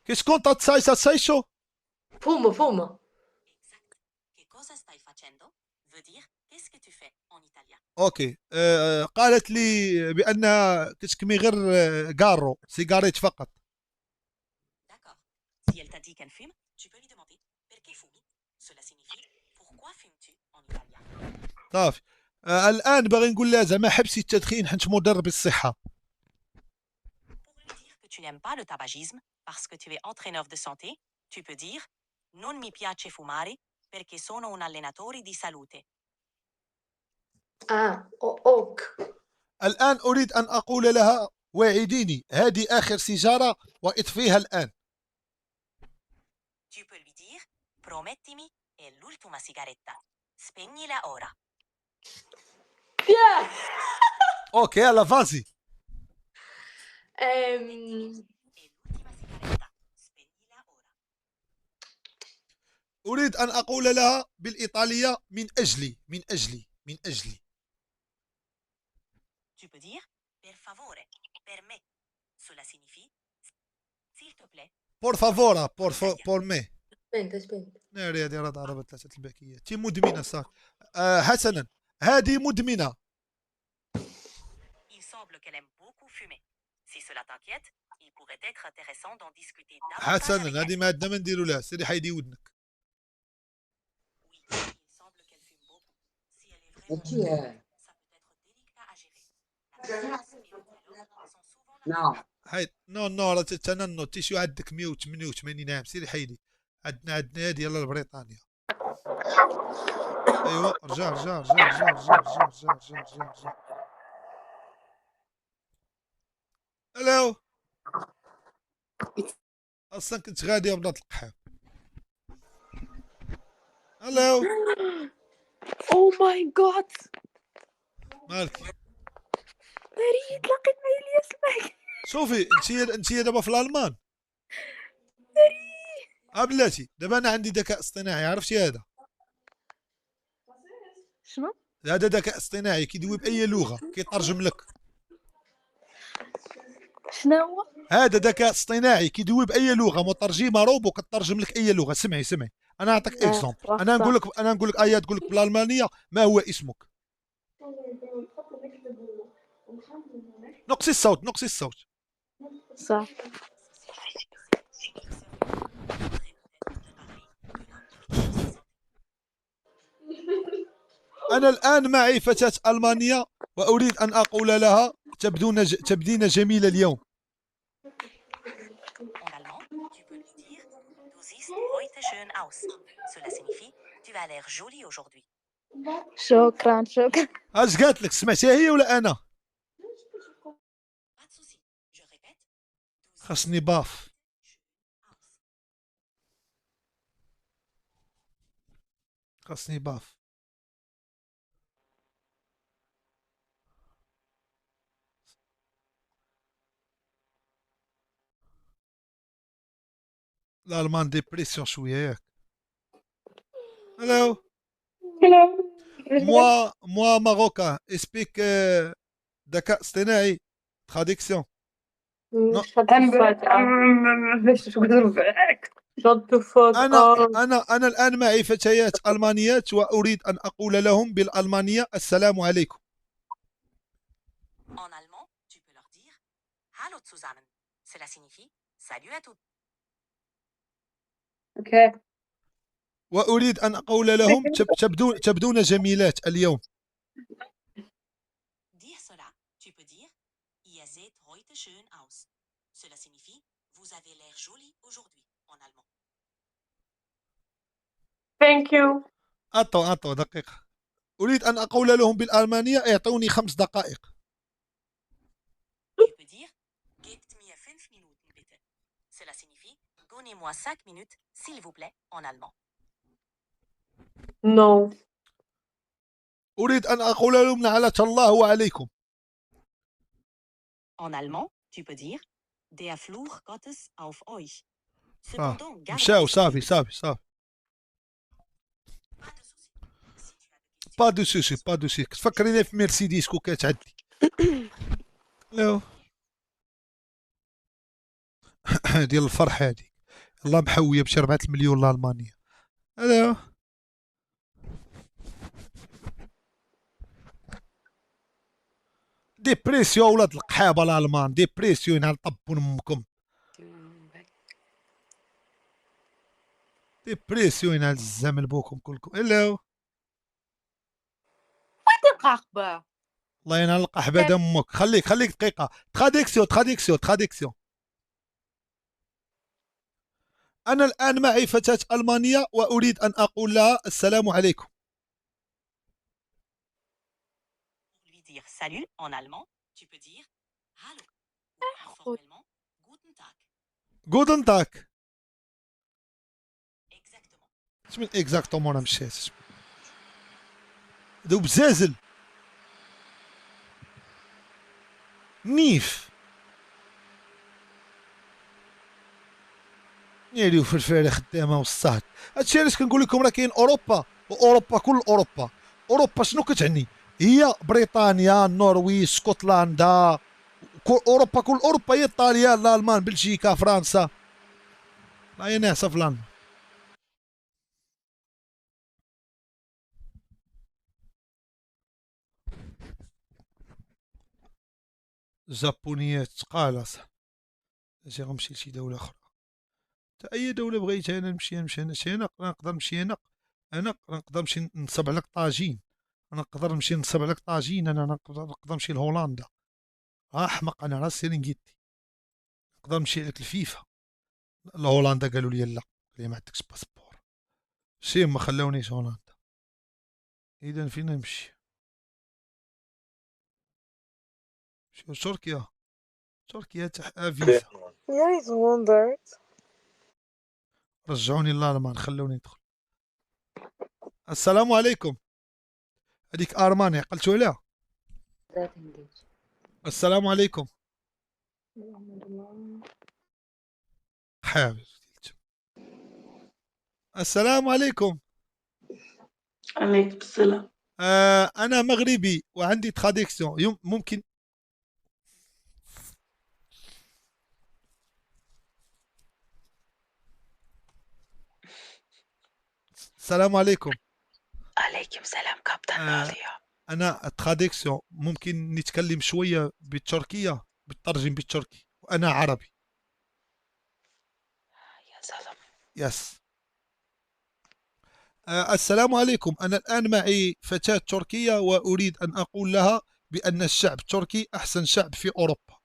Qu'est-ce qu'on t'a dit ça c'est chaud? Fumo, fumo. Exact. Che cosa stai facendo veut dire qu'est-ce que tu fais en italien. اوكي قالت لي بانها تشكمي غير قارو سيجاريت فقط. D'accord. Si elle t'a dit qu'elle fume, tu peux lui demander perché fumi. Cela signifie pourquoi fumes-tu en italien. صافي الان باغي نقول لها زعما حبسي التدخين حيت مضر بالصحه. Pour lui dire que tu n'aimes pas le tabagisme parce que tu es entraîneur de santé, tu peux dire non mi piace fumare perché sono un allenatore di salute. اوك. الان اريد ان اقول لها واعديني هذه اخر سيجاره واطفيها الان. Tu peux lui dire promettimi è l'ultima sigaretta. Spegnila ora. Yeah. اوكي يلا فازي. È l'ultima sigaretta. Spegnila ora. اريد ان اقول لها بالايطاليه من اجلي من اجلي من اجلي. Tu peux dire per favore, per me. Cela signifie s'il te plaît. بور فافورا بور مي. سبنت سبنت. ناري هذه راه ضربت ثلاثه الباكيه تي مدمنه صافي. حسنا هذه مدمنه. Il semble qu'elle aime beaucoup fumer. Si cela t'inquiète, il pourrait être intéressant d'en discuter davantage avec حسنا elle. هذه ما عندنا ما نديروا لها سيري حيدي ودنك. Oui, il semble qu'elle fume beaucoup. Si elle est vraiment ça peut être délicat à gérer. La médecine et le dialogue sont souvent la حيد نو راه تتننو تيشو عندك 188 عام سيري حيدي. عندنا هذه يلا لبريطانيا. ايوا رجع رجع رجع رجع رجع رجع رجع رجع رجع رجع. الو اصلا كنت غادي يا بنات القحاب. الو او ماي جاد مالك فريد لقيت الياس معك. شوفي انت دابا في الالمان. بلاتي دابا انا عندي ذكاء اصطناعي عرفتي هذا. شنو هذا ذكاء اصطناعي كيدوي باي لغه كيترجم لك. شنو هو هذا ذكاء اصطناعي كيدوي باي لغه مترجمه روبو كترجم لك اي لغه. سمعي انا نعطيك اكزومبل. انا نقول لك ايات تقول لك بالالمانيه ما هو اسمك. نقصي الصوت. صح انا الان معي فتاه المانيه واريد ان اقول لها تبدين جميله اليوم. En allemand, tu peux lui dire du siehst heute schön aus. Cela signifie tu as l'air jolie aujourd'hui. شكرا اش قالت لك سمعتيها هي ولا انا؟ Pas de souci. Je répète. Du siehst خاصني باف. schön aus. خاصني باف. الالمان ديبريسيون شويه ياك. الو موا ماروكان اسبيك ذكاء اصطناعي تراديكسيون. انا الان معي فتيات المانيات واريد ان اقول لهم بالالمانيه السلام عليكم. En allemand, tu peux leur dire Hallo zusammen. Cela signifie salut à tous. واريد ان اقول لهم تبدون جميلات اليوم. Dire cela, tu peux dire Ihr seht heute schön aus. Cela signifie vous avez l'air jolie aujourd'hui en allemand. ثانك يو أطو دقيقة. أريد أن أقول لهم بالألمانية اعطوني 5 دقائق. Tu peux dire Gebt mir 5 Minuten bitte. Cela signifie donnez-moi 5 minutes s'il vous plaît en allemand. نو أريد أن أقول لهم لعنة الله وعليكم. En allemand, tu peux dire Der Fluch Gottes auf euch. Cependant, garde مشاو l'esprit صافي que- صافي صافي. Pas de souci. Si tu as des questions, با دو سوسي تفكريني في مرسيدس كو كانت عندي. الو ديال الفرح هذيك، الله محويه بشي 4 مليون لالمانيا. هذا ديبريسيون ولاد القحابه الالمان، ديبريسيون ينال طبون امكم، ديبريسيون ينال الزمن بوكم كلكم. الو القحبة الله ينال القحبه دمك. خليك دقيقه. تراديكسيون. انا الان معي فتاه المانيه واريد ان اقول لها السلام عليكم. Pour lui dire salut en allemand, tu peux dire Hallo. Ou plus formellement, Guten Tag. جودن تاك. Exactement. اش من اكزاكتومون انا مشيت ذو بزازل نيف نيريو في الفارغ خدامه والصهد. هادشي علاش كنقول لكم راه كاين اوروبا، واوروبا كل اوروبا. اوروبا شنو كتعني؟ هي بريطانيا، النرويج، اسكتلندا، اوروبا كل اوروبا، هي ايطاليا، الالمان، بلجيكا، فرنسا. لا هي ناعسه في لندن. الجابونيات ثقال اصاحبي. اجي غنمشي لشي دوله اخرى. تا اي دوله بغيتها انا نمشي هنا، نقدر نمشي هنا، نقدر نمشي نصب عليك طاجين، انا نقدر نمشي نصب عليك طاجين، انا نقدر نمشي لهولندا. احمق انا راه سيرينغيتي. نقدر نمشي لك الفيفا. لهولندا قالوا لي لا، قال لي ما عندكش باسبور. شي ما خلاونيش هولندا. اذا فين نمشي؟ نمشيو تركيا فيزا. يا ريت wondered. رجعوني للالمان، خلوني ندخل. السلام عليكم. هذيك ارماني عقلتوا عليها. السلام عليكم. حاول. السلام عليكم. عليكم السلام. انا مغربي وعندي تراديكسيون ممكن. السلام عليكم. عليكم السلام كابتن راديو. انا تراديكسيون ممكن نتكلم شويه بالتركيه، بالترجم بالتركي، وانا عربي. يا سلام. يس. السلام عليكم. أنا الآن معي فتاة تركية وأريد أن أقول لها بأن الشعب التركي أحسن شعب في أوروبا.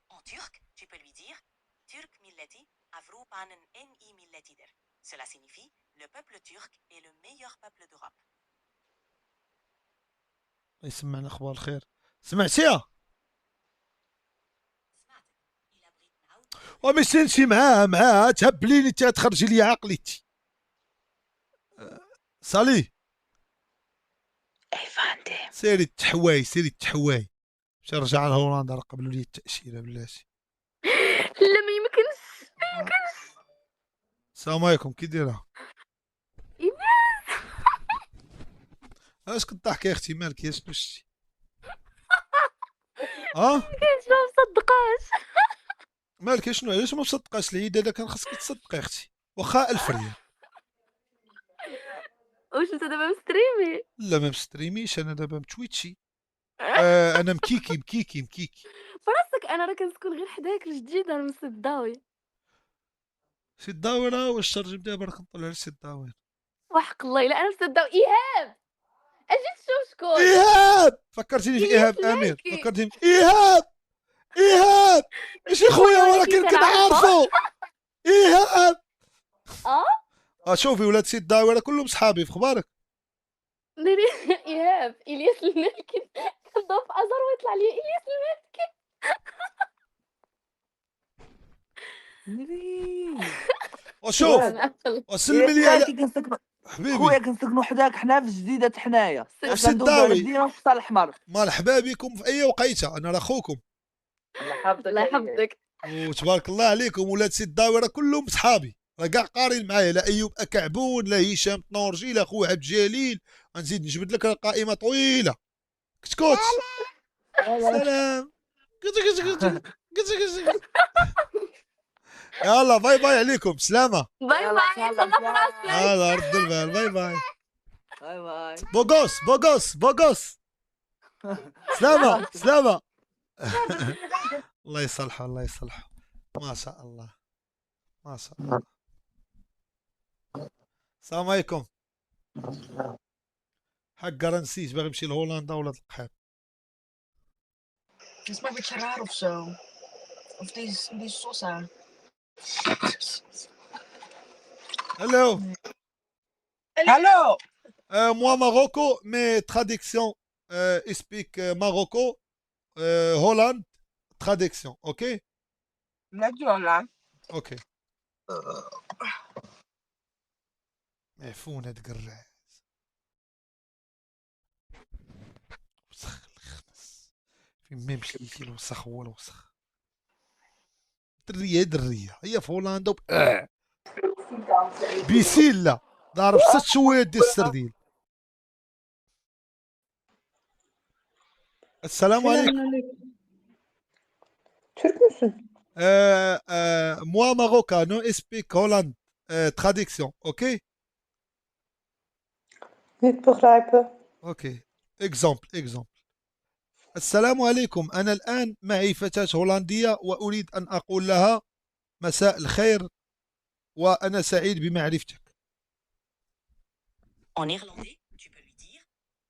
En turc, tu peux lui dire Türk milleti Avrupa'nın en iyi milletidir. Cela signifie le peuple turc est le meilleur peuple d'Europe. الله يسمعنا أخبار الخير. سمعتيها؟ Il abrite Naut. ومش نمشي معاها تهبليني تخرجي لي عقلتي. صالي اي فهمتي. سيري التحواي باش نرجع لهولندا، قبلوا لي التأشيرة بلاتي. لا ما يمكنش. السلام عليكم، كي دايرة؟ إيناس. علاش كضحكي يا اختي؟ مالك؟ يا شنو شتي؟ كاينش ما مصدقاش. مالك شنو؟ علاش ما مصدقاش؟ العيد هذا كان خاصك تصدقي اختي، واخا 1000 ريال. واش انت دابا مستريمي؟ لا ما مستريميش، انا دابا متويتشي. انا مكيكي. فراسك انا راه كنسكن غير حداك الجديد، انا من سيد الضاوي. سي الداوره واش ترجم دابا؟ راك نطلع على سي الداوره. وحق الله الا انا في سيد الضاوي. ايهاب اجي تشوف شكون. ايهاب فكرتيني في ايهاب امير، مالكي. فكرتيني ايهاب ماشي خويا ولكن كنعرفو ايهاب. شوفي ولاد سي الداوره كلهم صحابي، في اخبارك؟ ديري ايهاب الياس المالكي. كنضوي في ازر ويطلع لي الياس المالكي. وشوف وسلمي لي على كنسكنوا حبيبي. خويا كنسكنوا حداك حنا في الجديده حنايا. في السداوي. المدينه في الصال الاحمر. مال حبابكم في اي وقيته، انا راه خوكم. الله يحفظك. وتبارك الله عليكم ولاد سي الداوره كلهم صحابي، راه كاع قارين معايا، لا ايوب اكعبون، لا هشام طنورجي، لا خويا عبد الجليل. غنزيد نجبد لك القائمه طويله. كتكوت. سلام. يلا باي باي عليكم، سلامة. باي يلا، باي سلام، صدق سلام. راسك. يلا رد البال، باي باي. باي باي. بوغوس بوغوس بوغوس. سلامة سلامة. الله يصلحه الله يصلحه. ما شاء الله ما شاء الله. السلام عليكم. حق رنسيس باغي يمشي لهولندا ولا القحاب. Het is maar een beetje raar of zo. Of die Sosa. Hello. Hallo! Moi Marocco, mais traduction speak Marocco, Hollande, traduction, ok? Net Jola. Ok. معفونة تقراز. وسخ الخنس. في ما يمشي الوسخ هو الوسخ. درية هي في هولندا بيسيلا ضارب 6 شوية ديال السردين. السلام عليكم. Türk müsün? Moi Marocain, no speak Holland, traduction, ok? Niet begrijpen. اوكي اكزامبل. السلام عليكم، انا الان معي فتاة هولندية واريد ان اقول لها مساء الخير وانا سعيد بمعرفتك. En néerlandais, tu peux lui dire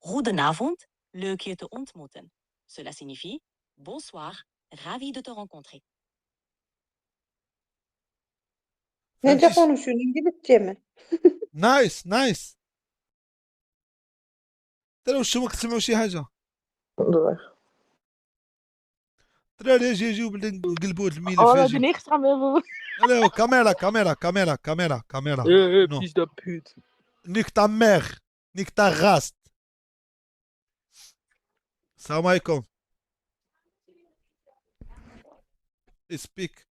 Goedenavond, leuk je te ontmoeten. Cela signifie bonsoir, ravi de te rencontrer. Nece فهمتي؟ konuşuyorsun? İngilizce mi? نايس. ترى واش ما كتسمعوا شي حاجة؟ الدراري اجي يجيو بلي نقلبوا هاد الملف Oh, اجي. die niks gaan we. الو كاميرا نو Fils de pute. نيك تا ميغ نيك تا غاست. السلام عليكم. سبيك.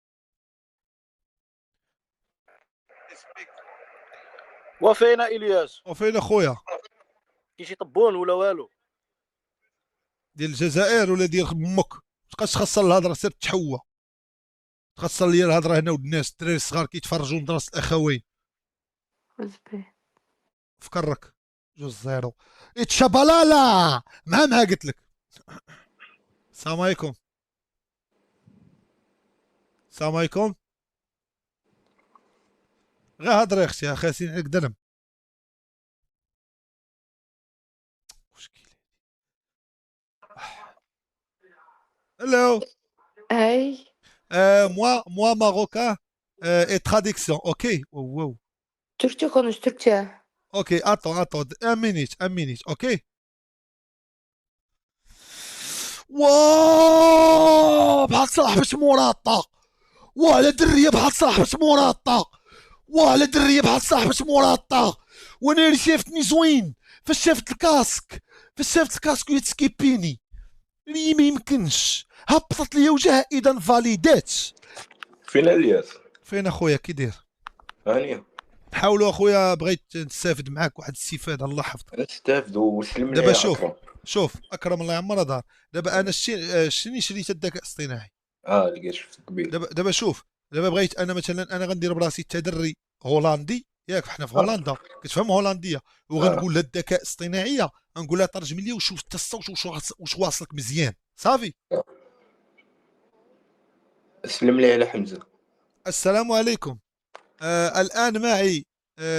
وفينا الياس وفين اخويا؟ كي شي طبون ولا والو. ديال الجزائر ولا ديال امك؟ مابقاش تخسر الهضره، سير تحوى. تخسر لي الهضره هنا ود الناس الدراري الصغار كيتفرجوا مدرسه الاخوين. فكرك 2-0 اتشابالالا مع قلت لك. السلام عليكم. السلام عليكم. غير هضري اختي خاسين عليك درهم. مشكل. Hello. Hey. Moi marocain et traduction. Ok. Wow. Türkçe konuş Türkçe. Ok. Attends. Un minute. Ok. واو بحال صاحبة مراطة. وعلى درية بحال صاحبة مراطة. وعلى درية بحال صاحبة مراطة. وانا اللي شافتني زوين فاش شافت الكاسك ويتسكيبيني. اللي ما يمكنش هبطت لي وجهها اذا فاليدات. فين الياس؟ فين اخويا كي داير؟ هانيه. نحاولوا اخويا بغيت نستافد معاك واحد الاستفاده الله يحفظك. نستافدوا وسلم دابا لي شوف اكرم الله يعمر دار. دابا انا شني شريت الذكاء الاصطناعي. اللي شفت قبيل. دابا شوف دابا بغيت انا مثلا انا غندير براسي تدري هولندي ياك حنا في هولندا كتفهم هولنديه وغنقول لها الذكاء الاصطناعيه غنقول لها ترجم لي وشوف حتى الصوت واش واصلك مزيان صافي. سلم لي على حمزه. السلام عليكم. الان معي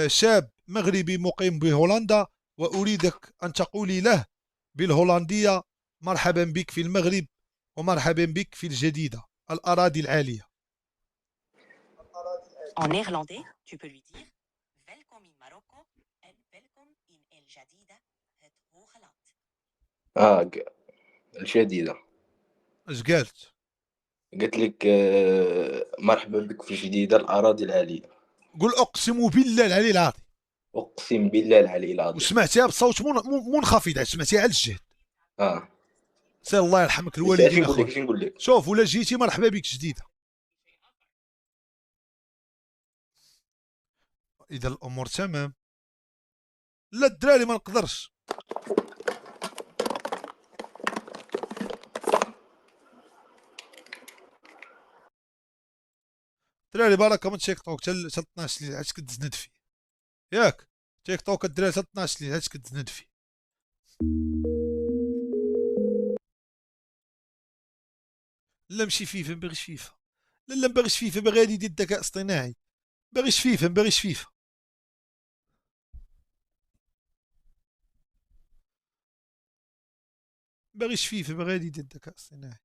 شاب مغربي مقيم بهولندا واريدك ان تقولي له بالهولنديه مرحبا بك في المغرب ومرحبا بك في الجديده الاراضي العاليه. En néerlandais, tu peux lui dire Welkom in Marokko en welkom in El Jadida, het Hoge Land. الجديده. اش قالت؟ قلت لك مرحبا بك في الجديده الاراضي العاليه. قول اقسم بالله العلي العظيم. اقسم بالله العلي العظيم. وسمعتيها بصوت منخفض سمعتيها على الجهد. سير الله يرحمك الوالدين اخويا. اش نقول لك؟ شوف ولا جيتي مرحبا بك جديده. اذا الامور تمام. لا الدراري ما نقدرش. الدراري بركه من تيك توك حتى 12 الليل عاد كتزند فيه ياك تيك توك الدراري حتى 12 الليل عاد كتزند فيه. لا ماشي فيفا، مباغيش فيفا، لا مباغيش فيفا، باغي هادي ديال الذكاء الاصطناعي، مباغيش فيفا، مباغيش فيفا. مباغيش فيفا، باغي هادي ديال الذكاء الاصطناعي.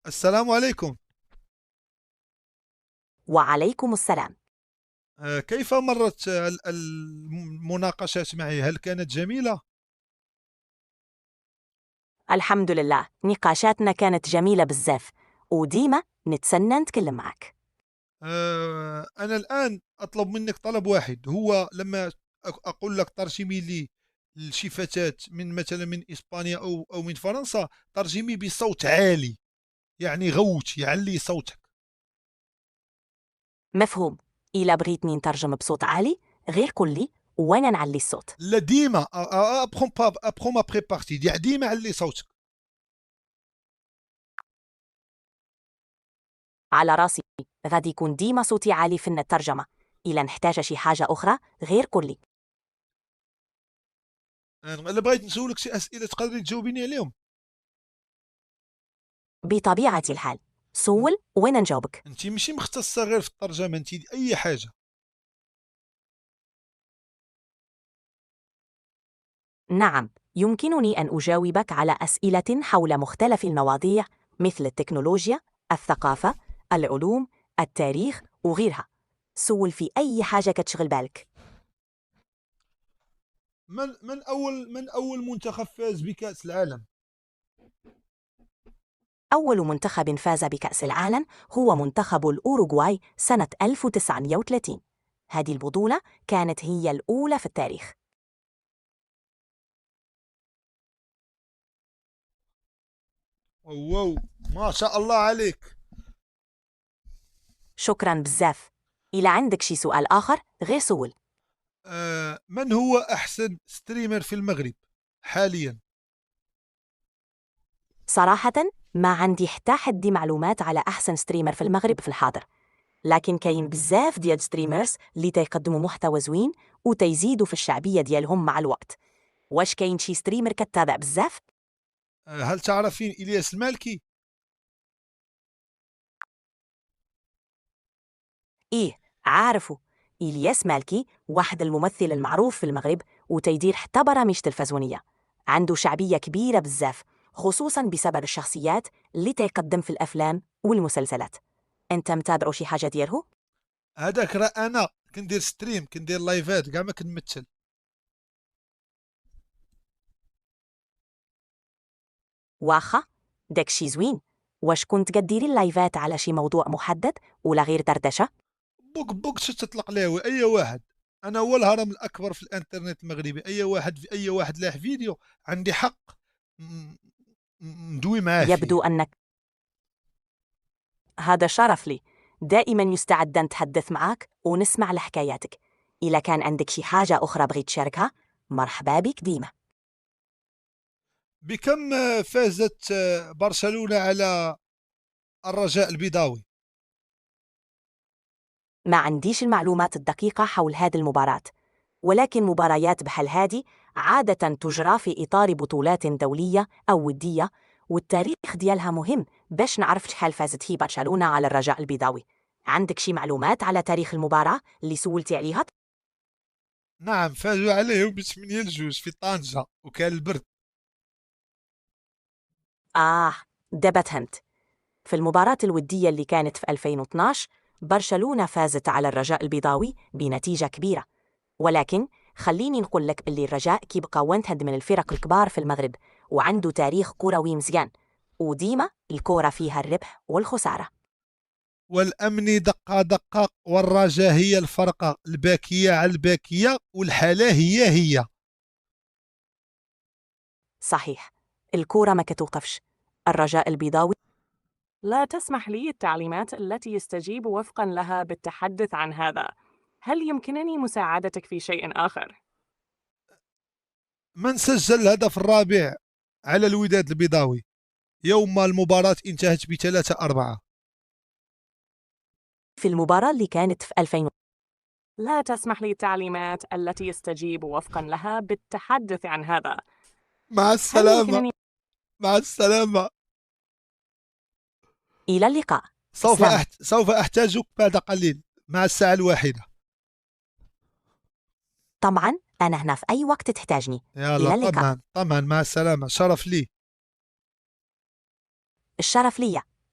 السلام عليكم. وعليكم السلام. كيف مرت المناقشات معي؟ هل كانت جميلة؟ الحمد لله، نقاشاتنا كانت جميلة بزاف، وديما نتسنى نتكلم معك. أنا الآن أطلب منك طلب واحد، هو لما أقول لك ترجمي لي لشي فتاة من مثلا من إسبانيا أو من فرنسا، ترجمي بصوت عالي، يعني غوت يعلي صوتك. مفهوم. إلا بغيتني نترجم بصوت عالي غير قل لي وأنا نعلي الصوت. لا ديما أبخون ما بريبارتي، ديما علي صوتك. على راسي، غادي يكون ديما صوتي عالي في الترجمة. إلا نحتاج شي حاجة أخرى غير قل لي. أنا بغيت نسولك شي أسئلة تقدري تجاوبيني عليهم. بطبيعة الحال، سول وين نجاوبك. انت ماشي مختصه غير في الترجمه، انت اي حاجه. نعم، يمكنني أن أجاوبك على أسئلة حول مختلف المواضيع مثل التكنولوجيا، الثقافة، العلوم، التاريخ وغيرها. سول في أي حاجة كتشغل بالك. من اول منتخب فاز بكأس العالم؟ أول منتخب فاز بكأس العالم هو منتخب الأوروغواي سنة 1930. هذه البطولة كانت هي الأولى في التاريخ. واو ما شاء الله عليك. شكرا بزاف. إلى عندك شي سؤال آخر غير سول. من هو أحسن ستريمر في المغرب حاليا؟ صراحة ما عندي حتى حدي معلومات على أحسن ستريمر في المغرب في الحاضر، لكن كاين بزاف ديال ستريمرز اللي تيقدموا محتوى زوين وتيزيدوا في الشعبية ديالهم مع الوقت. واش كاين شي ستريمر كتابع بزاف؟ هل تعرفين إلياس المالكي؟ إيه عارفه. إلياس مالكي واحد الممثل المعروف في المغرب، وتيدير حتى برامج تلفزيونية. عنده شعبية كبيرة بزاف، خصوصا بسبب الشخصيات اللي تيقدم في الأفلام والمسلسلات. أنت متابعو شي حاجة ديالهو؟ هذاك راه أنا كندير ستريم، كندير لايفات كاع ما كنمثل. واخا داكشي زوين. واش كنت كديري اللايفات على شي موضوع محدد ولا غير دردشة؟ بوك تطلق له أي واحد. أنا هو الهرم الأكبر في الإنترنت المغربي، أي واحد لاح فيديو عندي حق ندوي معاه فيه. يبدو أنك هذا شرف لي. دائما يستعد نتحدث معك ونسمع لحكاياتك. إذا كان عندك شي حاجة أخرى بغيت تشاركها مرحبا بك ديما. بكم فازت برشلونة على الرجاء البيضاوي؟ ما عنديش المعلومات الدقيقة حول هذه المباراة، ولكن مباريات بحال هذه عادة تجرى في إطار بطولات دولية أو ودية، والتاريخ ديالها مهم باش نعرف شحال فازت هي برشلونة على الرجاء البيضاوي. عندك شي معلومات على تاريخ المباراة اللي سولتي عليها؟ نعم، فازوا عليهم ب8-2 في طنجة وكان البرد. دابا فهمت. في المباراة الودية اللي كانت في 2012 برشلونة فازت على الرجاء البيضاوي بنتيجة كبيرة، ولكن خليني نقول لك باللي الرجاء كيبقى واحد من الفرق الكبار في المغرب، وعنده تاريخ كروي مزيان، وديما الكرة فيها الربح والخسارة. والأمن دقة دقة، والرجاء هي الفرقة، الباكية على الباكية، والحالة هي. صحيح، الكرة ما كتوقفش. الرجاء البيضاوي لا تسمح لي التعليمات التي يستجيب وفقا لها بالتحدث عن هذا. هل يمكنني مساعدتك في شيء آخر؟ من سجل الهدف الرابع على الوداد البيضاوي يوم المباراة انتهت ب3-4؟ في المباراة اللي كانت في 2000. لا تسمح لي التعليمات التي يستجيب وفقا لها بالتحدث عن هذا. مع هل السلامة. يمكنني مع السلامة. إلى اللقاء. سوف سلام. أحتاجك بعد قليل مع الساعة 1. طبعا أنا هنا في أي وقت تحتاجني. إلى يلا اللقاء. طبعا مع السلامة، شرف لي. الشرف لي.